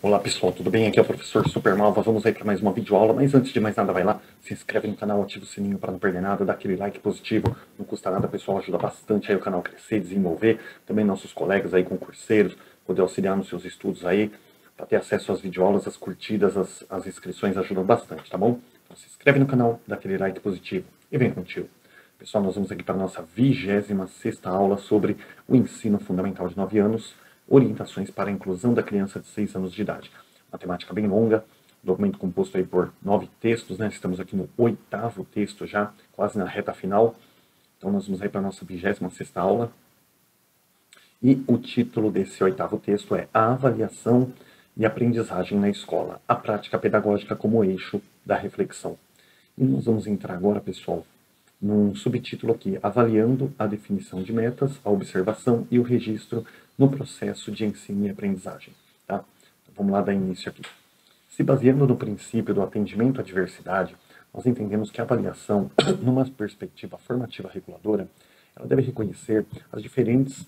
Olá pessoal, tudo bem? Aqui é o professor Supermalva, vamos aí para mais uma videoaula, mas antes de mais nada vai lá, se inscreve no canal, ativa o sininho para não perder nada, dá aquele like positivo, não custa nada pessoal, ajuda bastante aí o canal a crescer, desenvolver, também nossos colegas aí concurseiros, poder auxiliar nos seus estudos aí, para ter acesso às videoaulas, as curtidas, as inscrições ajudam bastante, tá bom? Então se inscreve no canal, dá aquele like positivo e vem contigo. Pessoal, nós vamos aqui para a nossa 26ª aula sobre o ensino fundamental de 9 anos, orientações para a inclusão da criança de 6 anos de idade. Uma temática bem longa, documento composto aí por 9 textos, né? Estamos aqui no 8º texto já, quase na reta final. Então nós vamos aí para a nossa 26ª aula. E o título desse 8º texto é A Avaliação e Aprendizagem na Escola, a prática pedagógica como eixo da reflexão. E nós vamos entrar agora, pessoal, num subtítulo aqui, avaliando a definição de metas, a observação e o registro no processo de ensino e aprendizagem. Tá? Então, vamos lá dar início aqui. Se baseando no princípio do atendimento à diversidade, nós entendemos que a avaliação, numa perspectiva formativa reguladora, ela deve reconhecer as diferentes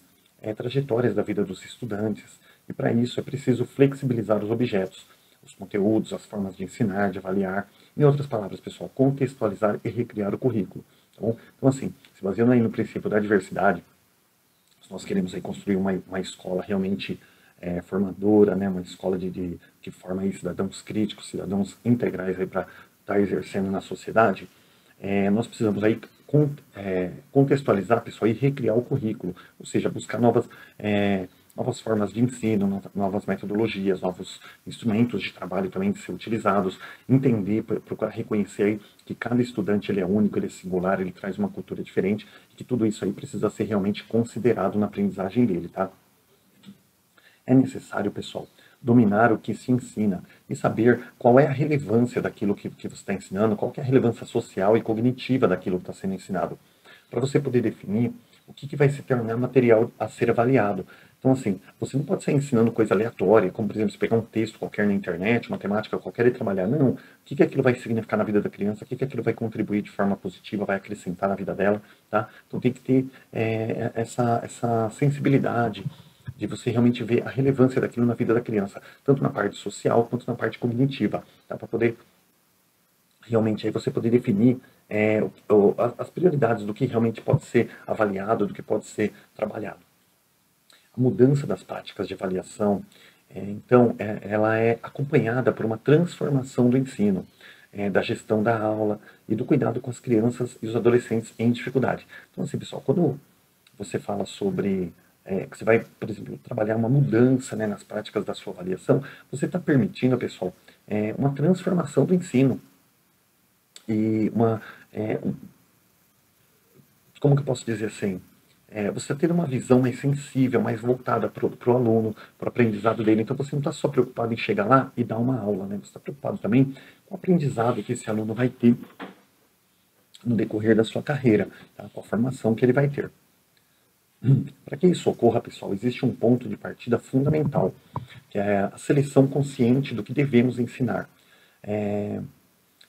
trajetórias da vida dos estudantes, e para isso é preciso flexibilizar os objetos, os conteúdos, as formas de ensinar, de avaliar, em outras palavras, pessoal, contextualizar e recriar o currículo. Tá bom? Então, assim, se baseando aí no princípio da diversidade, se nós queremos aí construir uma escola realmente formadora, né, uma escola que forma aí cidadãos críticos, cidadãos integrais para estar exercendo na sociedade, nós precisamos aí contextualizar, pessoal, e recriar o currículo, ou seja, buscar novas formas de ensino, novas metodologias, novos instrumentos de trabalho também de ser utilizados, entender, procurar reconhecer aí que cada estudante ele é único, ele é singular, ele traz uma cultura diferente, e que tudo isso aí precisa ser realmente considerado na aprendizagem dele, tá? É necessário, pessoal, dominar o que se ensina e saber qual é a relevância daquilo que você está ensinando, qual que é a relevância social e cognitiva daquilo que está sendo ensinado, para você poder definir o que vai se tornar material a ser avaliado. Então, assim, você não pode sair ensinando coisa aleatória, como, por exemplo, você pegar um texto qualquer na internet, uma temática qualquer e trabalhar. Não. O que aquilo vai significar na vida da criança, o que aquilo vai contribuir de forma positiva, vai acrescentar na vida dela, tá? Então, tem que ter essa sensibilidade de você realmente ver a relevância daquilo na vida da criança, tanto na parte social quanto na parte cognitiva, tá? Para poder realmente aí você poder definir as prioridades do que realmente pode ser avaliado, do que pode ser trabalhado. A mudança das práticas de avaliação, então, ela é acompanhada por uma transformação do ensino, da gestão da aula e do cuidado com as crianças e os adolescentes em dificuldade. Então, assim, pessoal, quando você fala sobre que você vai, por exemplo, trabalhar uma mudança, né, nas práticas da sua avaliação, você está permitindo, pessoal, uma transformação do ensino. E como que eu posso dizer assim? Você ter uma visão mais sensível, mais voltada para o aluno, para o aprendizado dele. Então você não está só preocupado em chegar lá e dar uma aula, né? Você está preocupado também com o aprendizado que esse aluno vai ter no decorrer da sua carreira, tá? Com a formação que ele vai ter. Para que isso ocorra, pessoal, existe um ponto de partida fundamental, que é a seleção consciente do que devemos ensinar.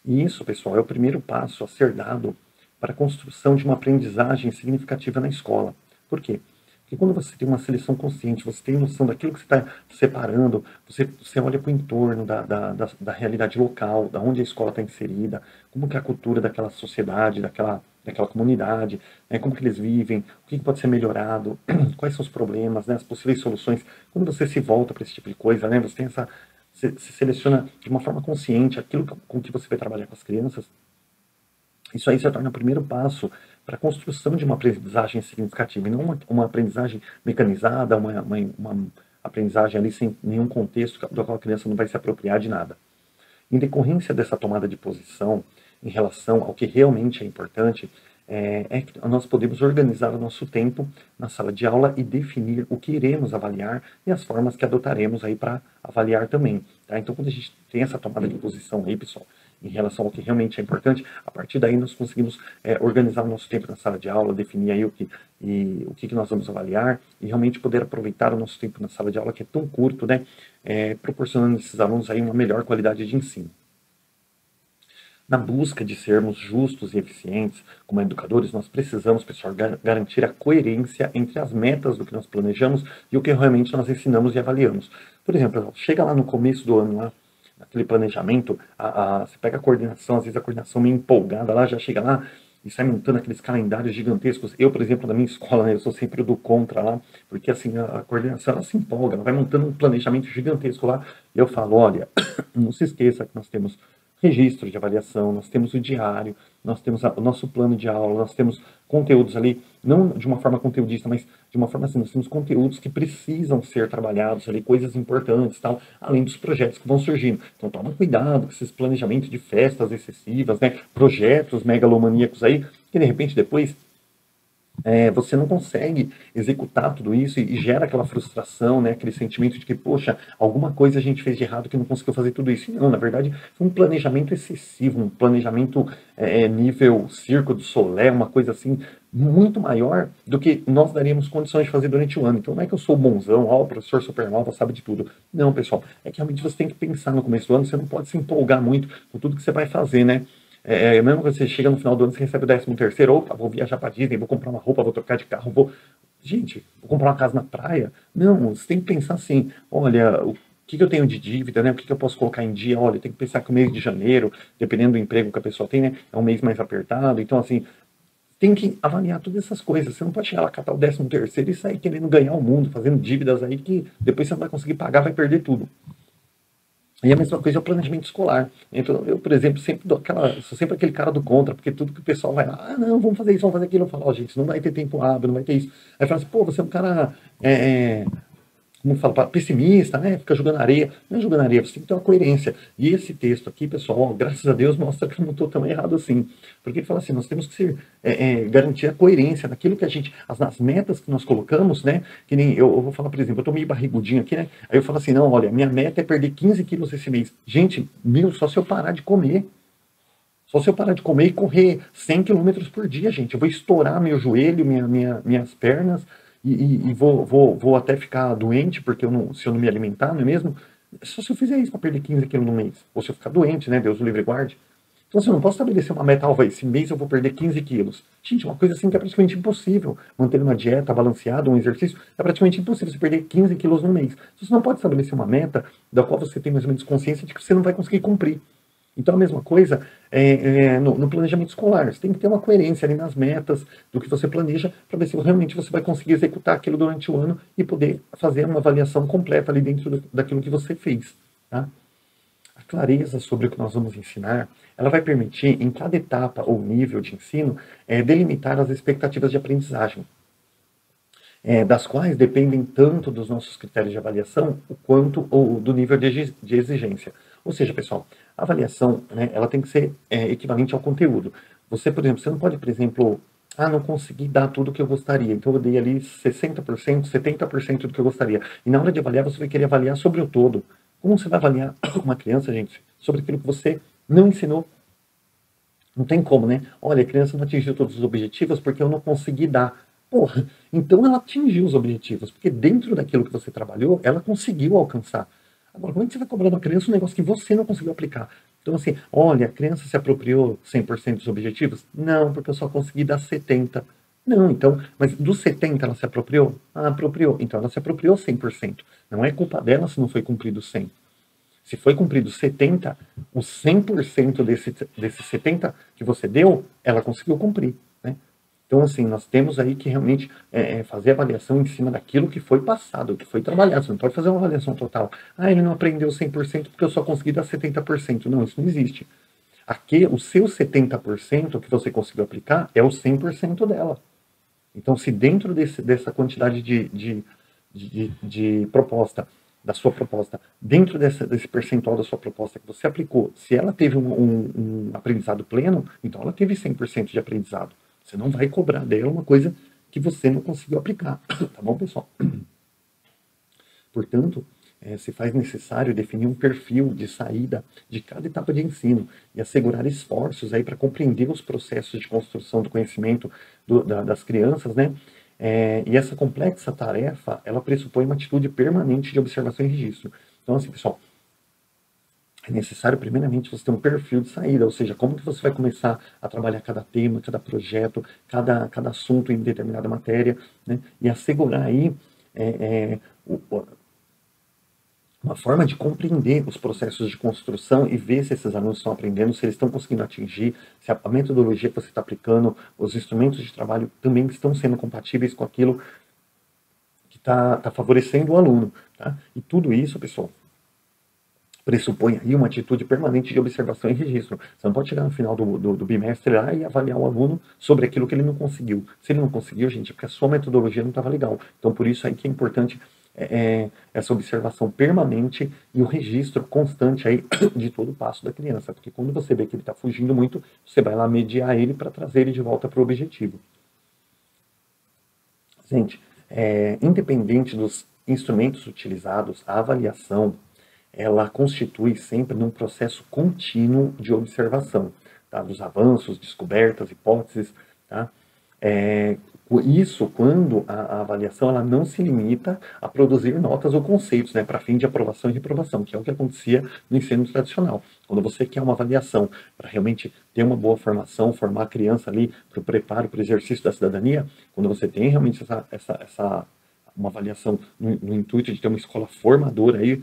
E isso, pessoal, é o primeiro passo a ser dado para a construção de uma aprendizagem significativa na escola. Por quê? Porque quando você tem uma seleção consciente, você tem noção daquilo que você está separando, você olha para o entorno da realidade local, da onde a escola está inserida, como que é a cultura daquela sociedade, daquela comunidade, né, como que eles vivem, o que pode ser melhorado, quais são os problemas, né, as possíveis soluções. Quando você se volta para esse tipo de coisa, né, você tem você seleciona de uma forma consciente aquilo com que você vai trabalhar com as crianças. Isso aí se torna o primeiro passo para a construção de uma aprendizagem significativa, e não uma aprendizagem mecanizada, uma aprendizagem ali sem nenhum contexto, do qual a criança não vai se apropriar de nada. Em decorrência dessa tomada de posição em relação ao que realmente é importante, que nós podemos organizar o nosso tempo na sala de aula e definir o que iremos avaliar e as formas que adotaremos aí para avaliar também. Tá? Então, quando a gente tem essa tomada de posição aí, pessoal, em relação ao que realmente é importante, a partir daí nós conseguimos organizar o nosso tempo na sala de aula, definir aí o que nós vamos avaliar e realmente poder aproveitar o nosso tempo na sala de aula, que é tão curto, né, proporcionando a esses alunos aí uma melhor qualidade de ensino. Na busca de sermos justos e eficientes como educadores, nós precisamos, pessoal, garantir a coerência entre as metas do que nós planejamos e o que realmente nós ensinamos e avaliamos. Por exemplo, chega lá no começo do ano, lá, naquele planejamento, você pega a coordenação, às vezes a coordenação meio empolgada lá, já chega lá e sai montando aqueles calendários gigantescos. Eu, por exemplo, na minha escola, né, eu sou sempre do contra lá, porque assim, a coordenação ela se empolga, ela vai montando um planejamento gigantesco lá, e eu falo, olha, não se esqueça que nós temos registro de avaliação, nós temos o diário, nós temos o nosso plano de aula, nós temos conteúdos ali, não de uma forma conteudista, mas de uma forma assim, nós temos conteúdos que precisam ser trabalhados ali, coisas importantes tal, além dos projetos que vão surgindo. Então toma cuidado com esses planejamentos de festas excessivas, né, projetos megalomaníacos aí, que de repente depois você não consegue executar tudo isso e gera aquela frustração, né, aquele sentimento de que, poxa, alguma coisa a gente fez de errado que não conseguiu fazer tudo isso. E não, na verdade, foi um planejamento excessivo, um planejamento nível Circo do Soleil, uma coisa assim, muito maior do que nós daríamos condições de fazer durante o ano. Então não é que eu sou bonzão, o professor Supernova sabe de tudo. Não, pessoal, é que realmente você tem que pensar no começo do ano, você não pode se empolgar muito com tudo que você vai fazer, né? Mesmo quando você chega no final do ano, você recebe o 13º, opa, vou viajar pra Disney, vou comprar uma roupa, vou trocar de carro, Gente, vou comprar uma casa na praia. Não, você tem que pensar assim, olha, o que eu tenho de dívida, né? O que eu posso colocar em dia? Olha, tem que pensar que o mês de janeiro, dependendo do emprego que a pessoa tem, né? É um mês mais apertado. Então, assim, tem que avaliar todas essas coisas. Você não pode chegar lá, catar o 13º e sair querendo ganhar o mundo, fazendo dívidas aí que depois você não vai conseguir pagar, vai perder tudo. E a mesma coisa é o planejamento escolar. Então, eu, por exemplo, sou sempre aquele cara do contra, porque tudo que o pessoal vai lá, não, vamos fazer isso, vamos fazer aquilo. Eu falo, gente, não vai ter tempo hábil, não vai ter isso. Aí fala assim, pô, você é um cara, como fala, pessimista, né? Fica jogando areia. Não é jogando areia, você tem que ter uma coerência. E esse texto aqui, pessoal, graças a Deus, mostra que eu não estou tão errado assim. Porque ele fala assim, nós temos que garantir a coerência naquilo que a gente, nas metas que nós colocamos, né? Que nem eu vou falar, por exemplo, eu tô meio barrigudinho aqui, né? Aí eu falo assim, não, olha, minha meta é perder 15 quilos esse mês. Gente, só se eu parar de comer. Só se eu parar de comer e correr 100 quilômetros por dia, gente. Eu vou estourar meu joelho, minhas pernas e vou até ficar doente porque se eu não me alimentar, não é mesmo? Só se eu fizer isso para perder 15 quilos no mês. Ou se eu ficar doente, né? Deus o livre e guarde. Então, assim, eu não posso estabelecer uma meta, esse mês eu vou perder 15 quilos. Gente, uma coisa assim que é praticamente impossível. Manter uma dieta balanceada, um exercício, é praticamente impossível você perder 15 quilos no mês. Você não pode estabelecer uma meta da qual você tem mais ou menos consciência de que você não vai conseguir cumprir. Então, a mesma coisa no planejamento escolar. Você tem que ter uma coerência ali nas metas do que você planeja para ver se realmente você vai conseguir executar aquilo durante o ano e poder fazer uma avaliação completa ali dentro daquilo que você fez. Tá? A clareza sobre o que nós vamos ensinar, ela vai permitir, em cada etapa ou nível de ensino, delimitar as expectativas de aprendizagem, das quais dependem tanto dos nossos critérios de avaliação, quanto do nível de exigência. Ou seja, pessoal, a avaliação, né, ela tem que ser equivalente ao conteúdo. Você, por exemplo, você não pode, por exemplo, não consegui dar tudo o que eu gostaria, então eu dei ali 60%, 70% do que eu gostaria. E na hora de avaliar, você vai querer avaliar sobre o todo. Como você vai avaliar uma criança, gente, sobre aquilo que você não ensinou? Não tem como, né? Olha, a criança não atingiu todos os objetivos porque eu não consegui dar. Porra, então ela atingiu os objetivos, porque dentro daquilo que você trabalhou, ela conseguiu alcançar. Agora, como é que você vai cobrar da criança um negócio que você não conseguiu aplicar? Então, assim, olha, a criança se apropriou 100% dos objetivos? Não, porque eu só consegui dar 70%. Não, então, mas dos 70 ela se apropriou? Apropriou. Então ela se apropriou 100%. Não é culpa dela se não foi cumprido 100. Se foi cumprido 70, os 100% desses 70 que você deu, ela conseguiu cumprir. Né? Então, assim, nós temos aí que realmente fazer avaliação em cima daquilo que foi passado, que foi trabalhado. Você não pode fazer uma avaliação total. Ele não aprendeu 100% porque eu só consegui dar 70%. Não, isso não existe. Aqui, o seu 70% que você conseguiu aplicar é o 100% dela. Então, se dentro dessa quantidade de proposta, da sua proposta, dentro desse percentual da sua proposta que você aplicou, se ela teve um aprendizado pleno, então ela teve 100% de aprendizado. Você não vai cobrar dela uma coisa que você não conseguiu aplicar. Tá bom, pessoal? Portanto, se faz necessário definir um perfil de saída de cada etapa de ensino e assegurar esforços aí para compreender os processos de construção do conhecimento das crianças, né? E essa complexa tarefa, ela pressupõe uma atitude permanente de observação e registro. Então, assim, pessoal, é necessário, primeiramente, você ter um perfil de saída, ou seja, como que você vai começar a trabalhar cada tema, cada projeto, cada assunto em determinada matéria, né? E assegurar aí é, é, uma forma de compreender os processos de construção e ver se esses alunos estão aprendendo, se eles estão conseguindo atingir, se a metodologia que você está aplicando, os instrumentos de trabalho também estão sendo compatíveis com aquilo que está favorecendo o aluno. Tá? E tudo isso, pessoal, pressupõe aí uma atitude permanente de observação e registro. Você não pode chegar no final do bimestre lá e avaliar o aluno sobre aquilo que ele não conseguiu. Se ele não conseguiu, gente, é porque a sua metodologia não estava legal. Então, por isso aí que é importante essa observação permanente e o registro constante aí de todo o passo da criança. Porque quando você vê que ele está fugindo muito, você vai lá mediar ele para trazer ele de volta para o objetivo. Gente, independente dos instrumentos utilizados, a avaliação ela constitui sempre num processo contínuo de observação, tá? Dos avanços, descobertas, hipóteses, tá? Isso quando a avaliação ela não se limita a produzir notas ou conceitos, né, para fim de aprovação e reprovação, que é o que acontecia no ensino tradicional. Quando você quer uma avaliação para realmente ter uma boa formação, formar a criança ali para o preparo, para o exercício da cidadania, quando você tem realmente uma avaliação no intuito de ter uma escola formadora aí,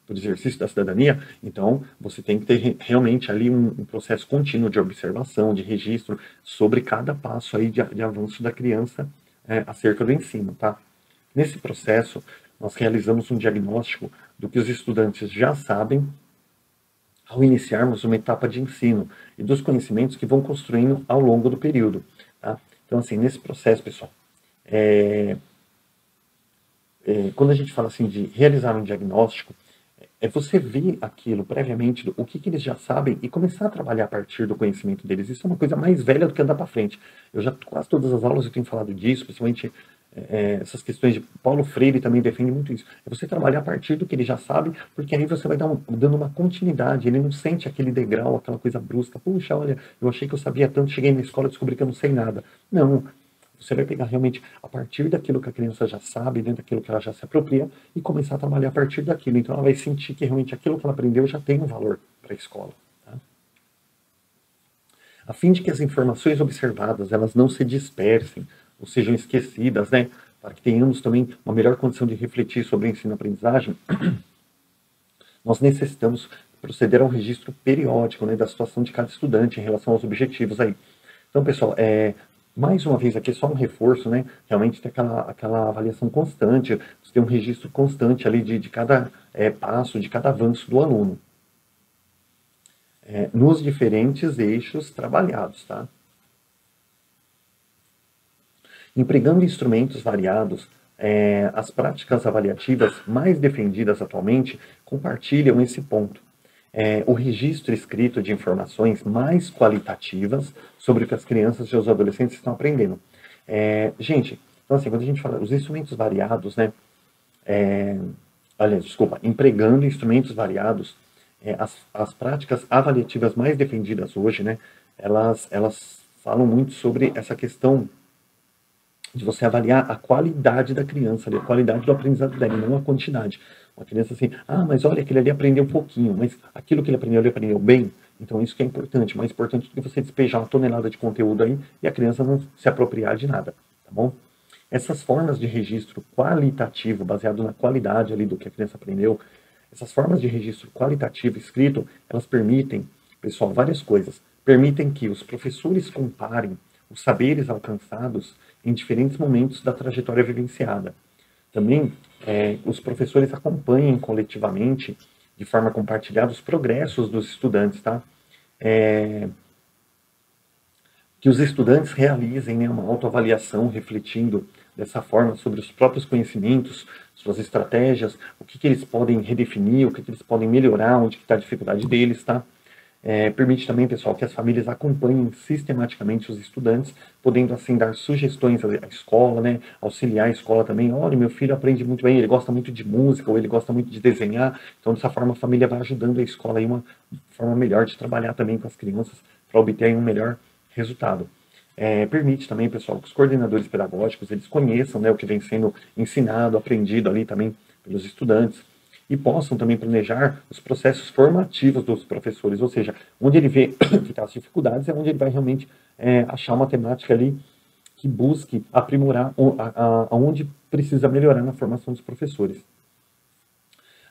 para o exercício da cidadania, então você tem que ter realmente ali um processo contínuo de observação, de registro sobre cada passo aí de avanço da criança acerca do ensino, tá? Nesse processo, nós realizamos um diagnóstico do que os estudantes já sabem ao iniciarmos uma etapa de ensino e dos conhecimentos que vão construindo ao longo do período, tá? Então, assim, nesse processo, pessoal, quando a gente fala assim de realizar um diagnóstico, é você ver aquilo previamente, o que eles já sabem e começar a trabalhar a partir do conhecimento deles. Isso é uma coisa mais velha do que andar para frente. Eu já, quase todas as aulas eu tenho falado disso, principalmente essas questões de Paulo Freire também defende muito isso. É você trabalhar a partir do que ele já sabe, porque aí você vai dando uma continuidade. Ele não sente aquele degrau, aquela coisa brusca. Puxa, olha, eu achei que eu sabia tanto, cheguei na escola e descobri que eu não sei nada. Não. Você vai pegar realmente a partir daquilo que a criança já sabe, dentro daquilo que ela já se apropria, e começar a trabalhar a partir daquilo. Então ela vai sentir que realmente aquilo que ela aprendeu já tem um valor para a escola. Tá? A fim de que as informações observadas elas não se dispersem ou sejam esquecidas, né? Para que tenhamos também uma melhor condição de refletir sobre o ensino-aprendizagem, nós necessitamos proceder a um registro periódico, né, da situação de cada estudante em relação aos objetivos aí. Então, pessoal, mais uma vez aqui só um reforço, né? Realmente tem aquela avaliação constante, você tem um registro constante ali de cada passo, de cada avanço do aluno. Nos diferentes eixos trabalhados, tá? Empregando instrumentos variados, as práticas avaliativas mais defendidas atualmente compartilham esse ponto. O registro escrito de informações mais qualitativas sobre o que as crianças e os adolescentes estão aprendendo. Gente, então assim, quando a gente fala os instrumentos variados, né? Empregando instrumentos variados, as práticas avaliativas mais defendidas hoje, né? Elas falam muito sobre essa questão de você avaliar a qualidade da criança, a qualidade do aprendizado dela, não a quantidade. Uma criança assim, mas olha, aquele ali aprendeu um pouquinho, mas aquilo que ele aprendeu bem. Então isso que é importante, mais importante do que você despejar uma tonelada de conteúdo aí e a criança não se apropriar de nada, tá bom? Essas formas de registro qualitativo, baseado na qualidade ali do que a criança aprendeu, essas formas de registro qualitativo escrito, elas permitem, pessoal, várias coisas. Permitem que os professores comparem os saberes alcançados em diferentes momentos da trajetória vivenciada. Também os professores acompanhem coletivamente, de forma compartilhada, os progressos dos estudantes, tá? Que os estudantes realizem, né, uma autoavaliação, refletindo dessa forma sobre os próprios conhecimentos, suas estratégias, o que eles podem redefinir, o que eles podem melhorar, onde está a dificuldade deles, tá? Permite também, pessoal, que as famílias acompanhem sistematicamente os estudantes, podendo assim dar sugestões à escola, né, auxiliar a escola também. Olha, meu filho aprende muito bem, ele gosta muito de música, ou ele gosta muito de desenhar. Então, dessa forma, a família vai ajudando a escola aí uma forma melhor de trabalhar também com as crianças para obter aí um melhor resultado. Permite também, pessoal, que os coordenadores pedagógicos eles conheçam, né, o que vem sendo ensinado, aprendido ali também pelos estudantes. e possam também planejar os processos formativos dos professores, ou seja, onde ele vê que está as dificuldades é onde ele vai realmente achar uma temática ali que busque aprimorar aonde precisa melhorar na formação dos professores.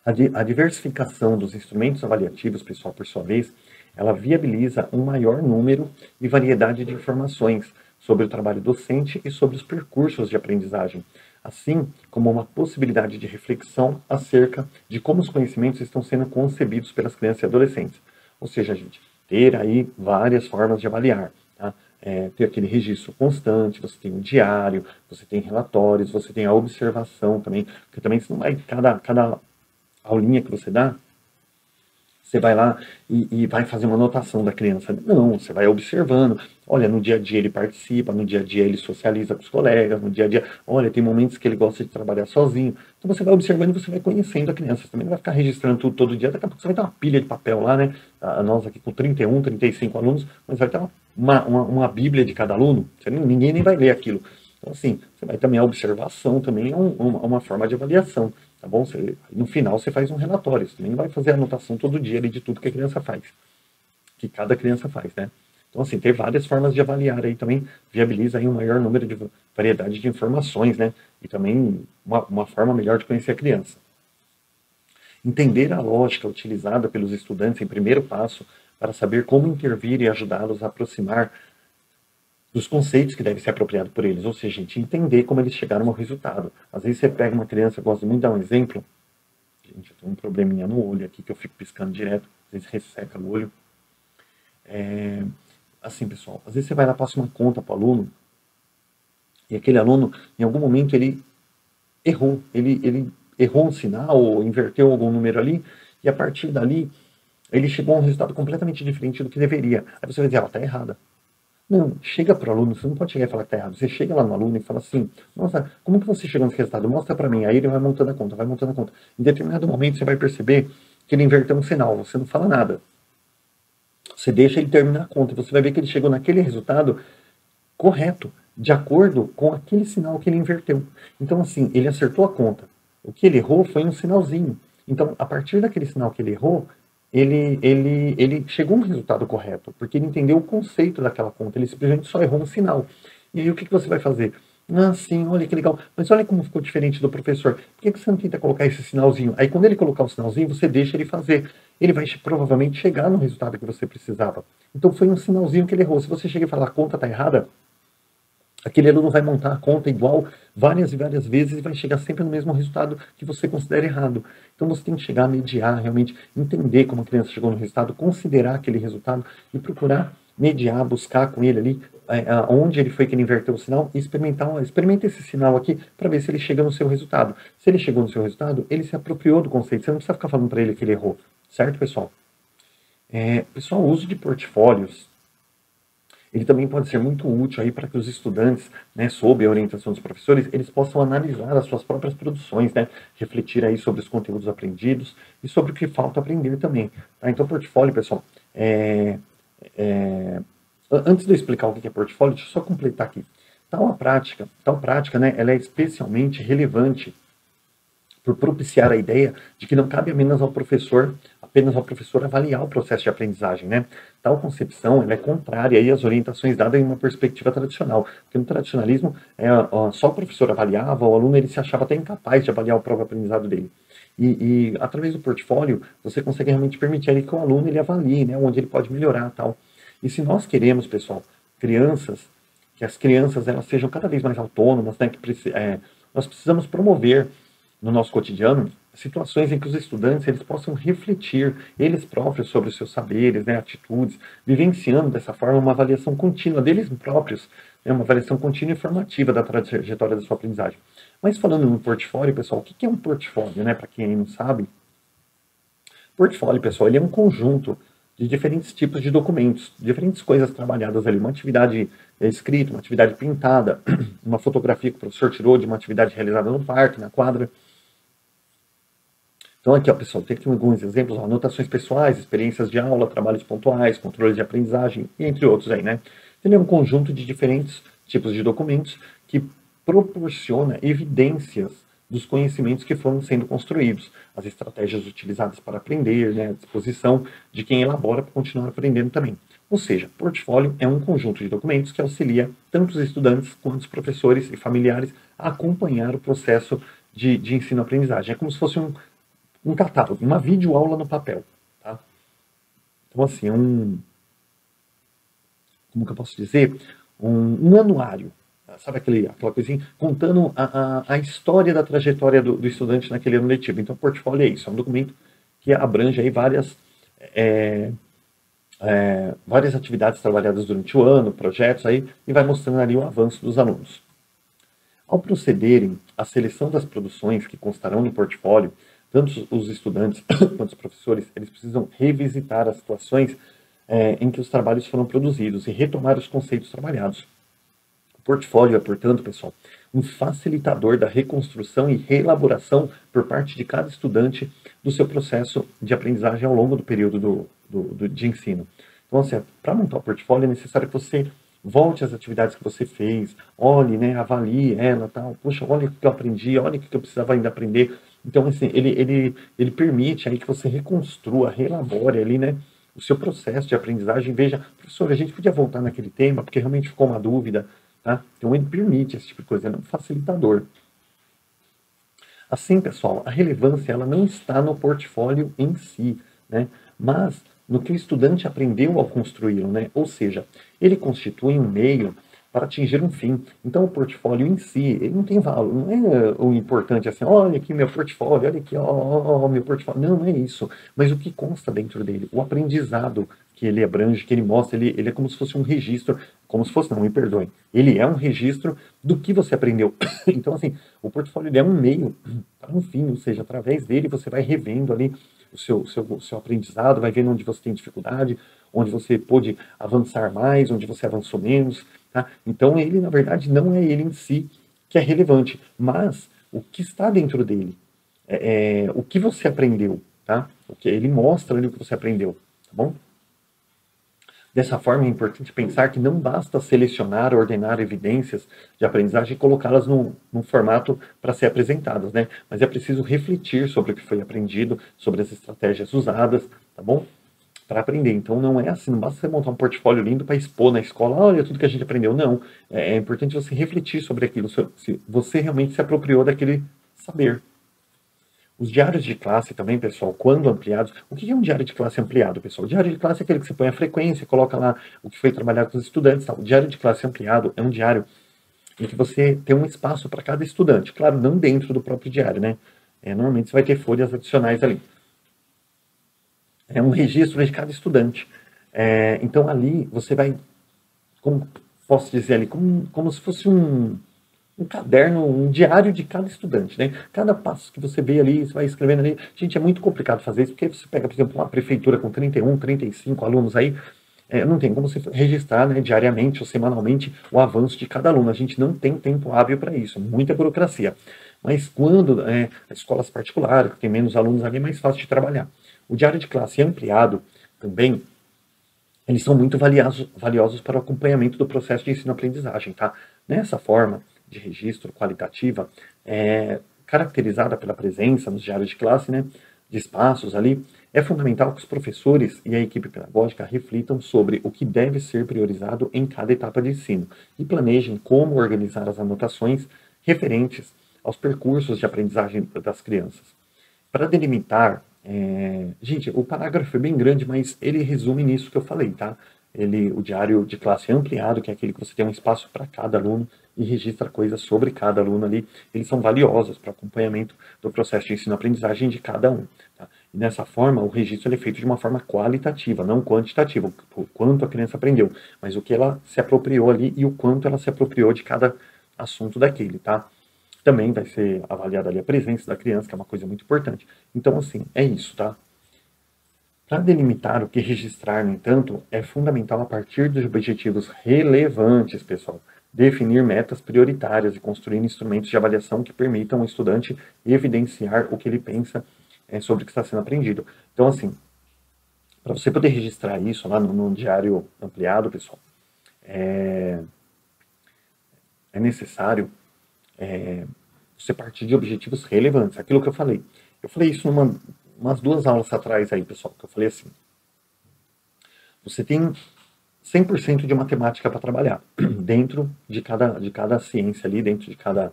A diversificação dos instrumentos avaliativos, pessoal, por sua vez, ela viabiliza um maior número e variedade de informações sobre o trabalho docente e sobre os percursos de aprendizagem, assim como uma possibilidade de reflexão acerca de como os conhecimentos estão sendo concebidos pelas crianças e adolescentes. Ou seja, gente, ter aí várias formas de avaliar, tá? Ter aquele registro constante, você tem um diário, você tem relatórios, você tem a observação também, porque também você não vai, cada aulinha que você dá, você vai lá e vai fazer uma anotação da criança. Não, você vai observando. Olha, no dia a dia ele participa, no dia a dia ele socializa com os colegas, no dia a dia, olha, tem momentos que ele gosta de trabalhar sozinho. Então você vai observando e você vai conhecendo a criança. Você também não vai ficar registrando tudo todo dia, daqui a pouco você vai ter uma pilha de papel lá, né? Nós aqui com 31, 35 alunos, mas vai ter uma bíblia de cada aluno, ninguém nem vai ler aquilo. Então assim, você vai também, a observação também é uma forma de avaliação. Tá bom? No final você faz um relatório, você também não vai fazer anotação todo dia ali de tudo que a criança faz, que cada criança faz, né? Então, assim, ter várias formas de avaliar aí também viabiliza aí um maior número de variedade de informações, né? E também uma forma melhor de conhecer a criança. Entender a lógica utilizada pelos estudantes em primeiro passo para saber como intervir e ajudá-los a aproximar dos conceitos que devem ser apropriados por eles, ou seja, gente, entender como eles chegaram ao resultado. Às vezes você pega uma criança, eu gosto muito de dar um exemplo, gente, eu tenho um probleminha no olho aqui, que eu fico piscando direto, às vezes resseca o olho. Assim, pessoal, às vezes você vai lá, passa uma conta para o aluno, e aquele aluno, em algum momento, ele errou um sinal, ou inverteu algum número ali, e a partir dali, ele chegou a um resultado completamente diferente do que deveria. Aí você vai dizer, tá errada. Não, chega para o aluno, você não pode chegar e falar que está errado. Você chega lá no aluno e fala assim, nossa, como que você chegou nesse resultado? Mostra para mim. Aí ele vai montando a conta, vai montando a conta. Em determinado momento você vai perceber que ele inverteu um sinal, você não fala nada. Você deixa ele terminar a conta e você vai ver que ele chegou naquele resultado correto, de acordo com aquele sinal que ele inverteu. Então assim, ele acertou a conta. O que ele errou foi um sinalzinho. Então, a partir daquele sinal que ele errou, ele chegou a um resultado correto, porque ele entendeu o conceito daquela conta, ele simplesmente só errou um sinal. E aí o que você vai fazer? Ah, sim, olha que legal, mas olha como ficou diferente do professor. Por que você não tenta colocar esse sinalzinho? Aí quando ele colocar o sinalzinho, você deixa ele fazer. Ele vai provavelmente chegar no resultado que você precisava. Então foi um sinalzinho que ele errou. Se você chega e falar a conta está errada, aquele aluno vai montar a conta igual várias e várias vezes e vai chegar sempre no mesmo resultado que você considera errado. Então você tem que chegar a mediar, realmente entender como a criança chegou no resultado, considerar aquele resultado e procurar mediar, buscar com ele ali onde ele foi que ele inverteu o sinal e experimenta esse sinal aqui para ver se ele chega no seu resultado. Se ele chegou no seu resultado, ele se apropriou do conceito. Você não precisa ficar falando para ele que ele errou. Certo, pessoal? Pessoal, o uso de portfólios ele também pode ser muito útil aí para que os estudantes, né, sob a orientação dos professores, eles possam analisar as suas próprias produções, né, refletir aí sobre os conteúdos aprendidos e sobre o que falta aprender também. Tá? Então, portfólio, pessoal, antes de eu explicar o que é portfólio, deixa eu só completar aqui. Tal prática, né, ela é especialmente relevante por propiciar a ideia de que não cabe apenas ao professor avaliar o processo de aprendizagem, né? Tal concepção ela é contrária aí às orientações dadas em uma perspectiva tradicional, porque no tradicionalismo só o professor avaliava, o aluno ele se achava até incapaz de avaliar o próprio aprendizado dele. E através do portfólio você consegue realmente permitir ali que o aluno ele avalie, né, onde ele pode melhorar, tal. E se nós queremos, pessoal, que as crianças elas sejam cada vez mais autônomas, né, nós precisamos promover no nosso cotidiano situações em que os estudantes eles possam refletir eles próprios sobre os seus saberes, né, atitudes, vivenciando dessa forma uma avaliação contínua deles próprios, né, uma avaliação contínua e formativa da trajetória da sua aprendizagem. Mas falando no portfólio, pessoal, o que é um portfólio, né, para quem aí não sabe? Portfólio, pessoal, ele é um conjunto de diferentes tipos de documentos, diferentes coisas trabalhadas ali, uma atividade escrita, uma atividade pintada, uma fotografia que o professor tirou de uma atividade realizada no parque, na quadra. Então aqui, ó, pessoal, tem aqui alguns exemplos, ó, anotações pessoais, experiências de aula, trabalhos pontuais, controle de aprendizagem, e entre outros aí, né? Ele é um conjunto de diferentes tipos de documentos que proporciona evidências dos conhecimentos que foram sendo construídos, as estratégias utilizadas para aprender, né, a disposição de quem elabora para continuar aprendendo também. Ou seja, portfólio é um conjunto de documentos que auxilia tanto os estudantes quanto os professores e familiares a acompanhar o processo de ensino-aprendizagem. É como se fosse um catálogo, uma videoaula no papel. Tá? Então, assim, como que eu posso dizer? Um anuário. Sabe aquela coisinha? Contando a história da trajetória do estudante naquele ano letivo. Então, o portfólio é isso, é um documento que abrange aí várias atividades trabalhadas durante o ano, projetos aí, e vai mostrando ali o avanço dos alunos. Ao procederem à seleção das produções que constarão no portfólio, tanto os estudantes quanto os professores, eles precisam revisitar as situações em que os trabalhos foram produzidos e retomar os conceitos trabalhados. O portfólio é, portanto, pessoal, um facilitador da reconstrução e reelaboração por parte de cada estudante do seu processo de aprendizagem ao longo do período de ensino. Então, assim, para montar o portfólio é necessário que você volte às atividades que você fez, olhe, né, avalie ela, tal. Puxa, olha o que eu aprendi, olha o que eu precisava ainda aprender. Então, assim, ele permite aí que você reconstrua, reelabore ali, né, o seu processo de aprendizagem. Veja, professor, a gente podia voltar naquele tema, porque realmente ficou uma dúvida, tá? Então, ele permite esse tipo de coisa, ele é um facilitador. Assim, pessoal, a relevância ela não está no portfólio em si, né? Mas no que o estudante aprendeu ao construí-lo, né? Ou seja, ele constitui um meio para atingir um fim. Então, o portfólio em si, ele não tem valor, não é o importante assim, olha aqui meu portfólio, olha aqui, ó, meu portfólio. Não, não é isso. Mas o que consta dentro dele, o aprendizado que ele abrange, que ele mostra, ele é como se fosse um registro, como se fosse, não, me perdoem, ele é um registro do que você aprendeu. Então, assim, o portfólio ele é um meio para um fim, ou seja, através dele você vai revendo ali o seu aprendizado, vai vendo onde você tem dificuldade, onde você pôde avançar mais, onde você avançou menos, tá? Então, ele, na verdade, não é ele em si que é relevante, mas o que está dentro dele, o que você aprendeu, tá? O que ele mostra ali o que você aprendeu, tá bom? Dessa forma, é importante pensar que não basta selecionar, ordenar evidências de aprendizagem e colocá-las num formato para ser apresentadas, né? Mas é preciso refletir sobre o que foi aprendido, sobre as estratégias usadas, tá bom? Para aprender. Então, não é assim, não basta você montar um portfólio lindo para expor na escola, olha tudo que a gente aprendeu. Não. É importante você refletir sobre aquilo, se você realmente se apropriou daquele saber. Os diários de classe também, pessoal, quando ampliados. O que é um diário de classe ampliado, pessoal? O diário de classe é aquele que você põe a frequência, coloca lá o que foi trabalhado com os estudantes. Tal. O diário de classe ampliado é um diário em que você tem um espaço para cada estudante. Claro, não dentro do próprio diário, né? Normalmente você vai ter folhas adicionais ali. É um registro de cada estudante. Então ali você vai, como posso dizer ali, como se fosse um caderno, um diário de cada estudante, né? Cada passo que você vê ali, você vai escrevendo ali. Gente, é muito complicado fazer isso, porque você pega, por exemplo, uma prefeitura com 31, 35 alunos aí, não tem como você registrar, né, diariamente ou semanalmente o avanço de cada aluno. A gente não tem tempo hábil para isso, muita burocracia. Mas quando as escolas particulares, que tem menos alunos ali, é mais fácil de trabalhar. O diário de classe ampliado também, eles são muito valiosos para o acompanhamento do processo de ensino-aprendizagem, tá? Nessa forma de registro qualitativa, caracterizada pela presença nos diários de classe, né, de espaços ali, é fundamental que os professores e a equipe pedagógica reflitam sobre o que deve ser priorizado em cada etapa de ensino e planejem como organizar as anotações referentes aos percursos de aprendizagem das crianças. Para delimitar, gente, o parágrafo é bem grande, mas ele resume nisso que eu falei, tá? O diário de classe ampliado, que é aquele que você tem um espaço para cada aluno e registra coisas sobre cada aluno ali, eles são valiosos para o acompanhamento do processo de ensino-aprendizagem de cada um. Tá? E dessa forma, o registro é feito de uma forma qualitativa, não quantitativa, o quanto a criança aprendeu, mas o que ela se apropriou ali e o quanto ela se apropriou de cada assunto daquele, tá? Também vai ser avaliada ali a presença da criança, que é uma coisa muito importante. Então, assim, é isso, tá? Para delimitar o que registrar, no entanto, é fundamental a partir dos objetivos relevantes, pessoal, definir metas prioritárias e construir instrumentos de avaliação que permitam ao estudante evidenciar o que ele pensa sobre o que está sendo aprendido. Então, assim, para você poder registrar isso lá no diário ampliado, pessoal, é necessário você partir de objetivos relevantes. Aquilo que eu falei. Eu falei isso umas 2 aulas atrás aí, pessoal, que eu falei assim. Você tem 100% de matemática para trabalhar. Dentro de cada ciência ali, dentro de cada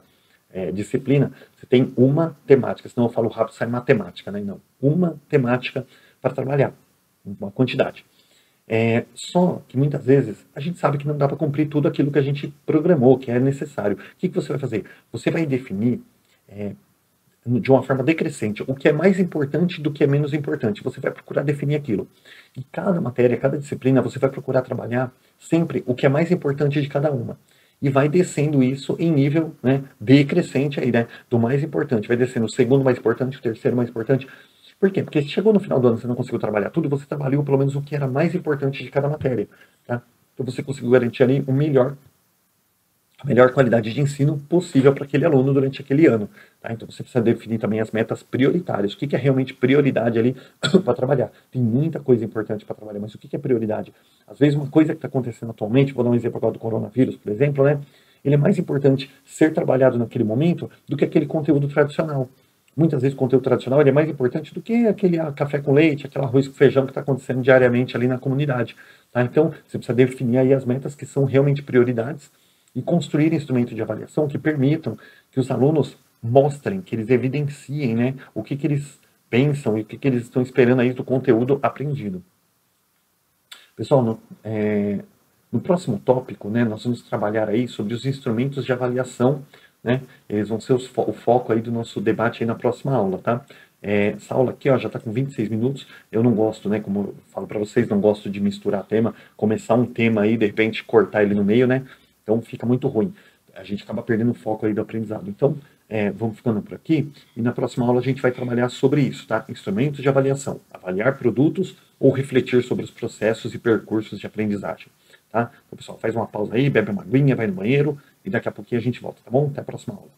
disciplina, você tem uma temática. Senão eu falo rápido, sai matemática, né? Não. Uma temática para trabalhar. Uma quantidade. Só que muitas vezes a gente sabe que não dá para cumprir tudo aquilo que a gente programou, que é necessário. O que você vai fazer? Você vai definir de uma forma decrescente o que é mais importante do que é menos importante. Você vai procurar definir aquilo. E cada matéria, cada disciplina, você vai procurar trabalhar sempre o que é mais importante de cada uma. E vai descendo isso em nível, né, decrescente aí, né, do mais importante. Vai descendo o segundo mais importante, o terceiro mais importante. Por quê? Porque se chegou no final do ano e você não conseguiu trabalhar tudo, você trabalhou pelo menos o que era mais importante de cada matéria. Tá? Então você conseguiu garantir ali a melhor qualidade de ensino possível para aquele aluno durante aquele ano. Tá? Então você precisa definir também as metas prioritárias. O que é realmente prioridade ali para trabalhar? Tem muita coisa importante para trabalhar, mas o que é prioridade? Às vezes uma coisa que está acontecendo atualmente, vou dar um exemplo agora do coronavírus, por exemplo, né? Ele é mais importante ser trabalhado naquele momento do que aquele conteúdo tradicional. Muitas vezes o conteúdo tradicional ele é mais importante do que aquele café com leite, aquele arroz com feijão que está acontecendo diariamente ali na comunidade. Tá? Então, você precisa definir aí as metas que são realmente prioridades e construir instrumentos de avaliação que permitam que os alunos mostrem, que eles evidenciem, né, o que eles pensam e o que eles estão esperando aí do conteúdo aprendido. Pessoal, no próximo tópico, né, nós vamos trabalhar aí sobre os instrumentos de avaliação, né, eles vão ser o foco aí do nosso debate aí na próxima aula, tá? Essa aula aqui, ó, já está com 26 minutos, eu não gosto, né, como eu falo para vocês, não gosto de misturar tema, começar um tema aí, de repente cortar ele no meio, né, então fica muito ruim, a gente acaba perdendo o foco aí do aprendizado. Então, vamos ficando por aqui, e na próxima aula a gente vai trabalhar sobre isso, tá? Instrumentos de avaliação, avaliar produtos ou refletir sobre os processos e percursos de aprendizagem. Tá? Então, pessoal, faz uma pausa aí, bebe uma aguinha, vai no banheiro e daqui a pouquinho a gente volta, tá bom? Até a próxima aula.